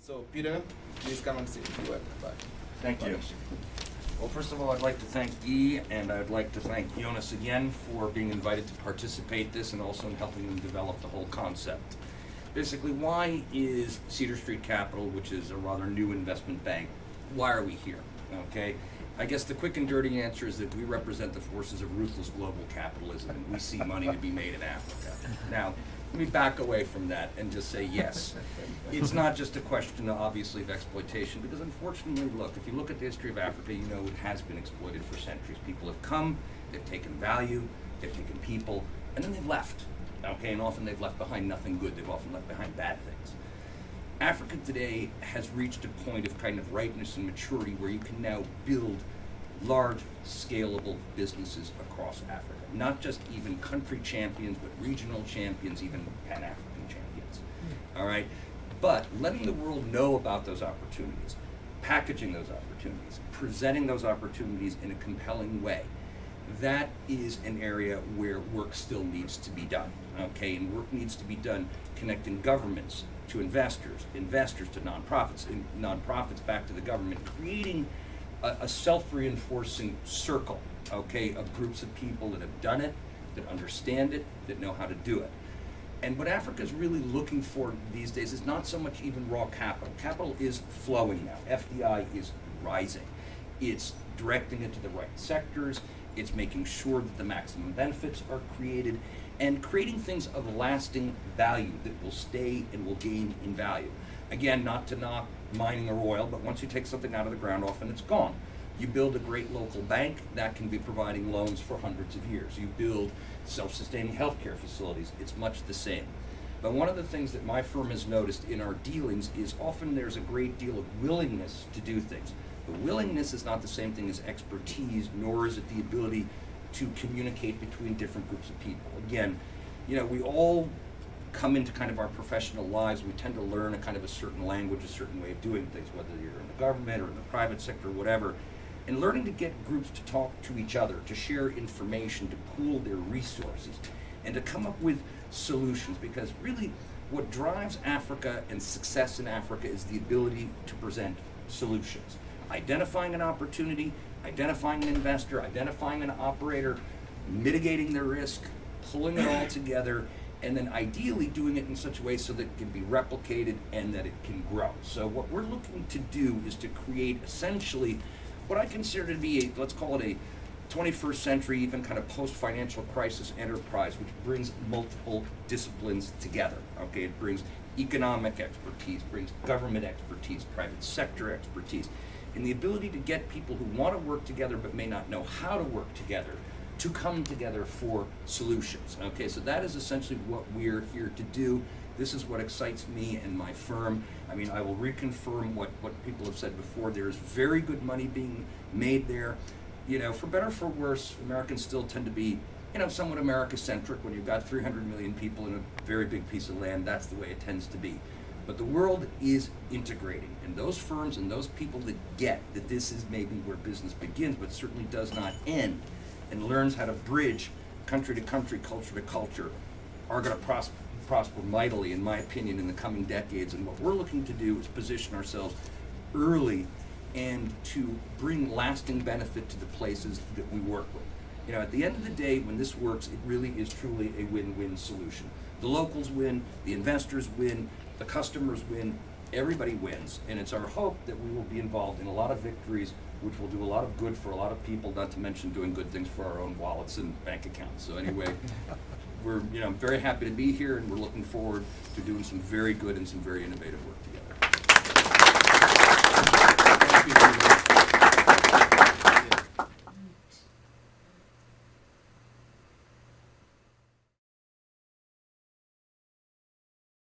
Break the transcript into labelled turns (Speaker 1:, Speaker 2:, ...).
Speaker 1: So Peter, please come and say a few words.
Speaker 2: Thank you. Well, first of all, I'd like to thank Guy, and I'd like to thank Jonas again for being invited to participate in this and also in helping them develop the whole concept. Basically, why is Cedar Street Capital, which is a rather new investment bank, why are we here? Okay, I guess the quick and dirty answer is that we represent the forces of ruthless global capitalism, and we see money to be made in Africa. Now, let me back away from that and just say yes. It's not just a question, obviously, of exploitation, because unfortunately, look, if you look at the history of Africa, you know it has been exploited for centuries. People have come, they've taken value, they've taken people, and then they've left. Okay, and often they've left behind nothing good. They've often left behind bad things. Africa today has reached a point of kind of ripeness and maturity where you can now build large, scalable businesses across Africa. Not just even country champions, but regional champions, even Pan-African champions. All right? But letting the world know about those opportunities, packaging those opportunities, presenting those opportunities in a compelling way, that is an area where work still needs to be done. Okay? And work needs to be done connecting governments to investors, investors to nonprofits, and nonprofits back to the government, creating a self-reinforcing circle, okay, of groups of people that have done it, that understand it, that know how to do it. And what Africa is really looking for these days is not so much even raw capital. Capital is flowing now. FDI is rising. It's directing it to the right sectors. It's making sure that the maximum benefits are created and creating things of lasting value that will stay and will gain in value. Again, not to knock mining or oil, but once you take something out of the ground, often it's gone. You build a great local bank that can be providing loans for hundreds of years. You build self-sustaining healthcare facilities, it's much the same. But one of the things that my firm has noticed in our dealings is often there's a great deal of willingness to do things. But willingness is not the same thing as expertise, nor is it the ability to communicate between different groups of people. Again, you know, we all come into kind of our professional lives, we tend to learn a kind of a certain language, a certain way of doing things, whether you're in the government or in the private sector or whatever. And learning to get groups to talk to each other, to share information, to pool their resources, and to come up with solutions. Because really, what drives Africa and success in Africa is the ability to present solutions. Identifying an opportunity, identifying an investor, identifying an operator, mitigating their risk, pulling it all together, and then ideally doing it in such a way so that it can be replicated and that it can grow. So what we're looking to do is to create essentially what I consider to be a, let's call it a 21st century, even kind of post-financial crisis enterprise, which brings multiple disciplines together. Okay, it brings economic expertise, brings government expertise, private sector expertise, and the ability to get people who want to work together but may not know how to work together to come together for solutions. Okay, so that is essentially what we're here to do. This is what excites me and my firm. I mean, I will reconfirm what people have said before. There's very good money being made there. You know, for better or for worse, Americans still tend to be, you know, somewhat America-centric. When you've got 300 million people in a very big piece of land, that's the way it tends to be. But the world is integrating, and those firms and those people that get that this is maybe where business begins, but certainly does not end, and learns how to bridge country to country, culture to culture, are going to prosper mightily, in my opinion, in the coming decades. And what we're looking to do is position ourselves early and to bring lasting benefit to the places that we work with. You know, at the end of the day, when this works, it really is truly a win-win solution. The locals win, the investors win, the customers win, everybody wins. And it's our hope that we will be involved in a lot of victories, which will do a lot of good for a lot of people, not to mention doing good things for our own wallets and bank accounts. So anyway, we're very happy to be here, and we're looking forward to doing some very good and some very innovative work together. Thank you.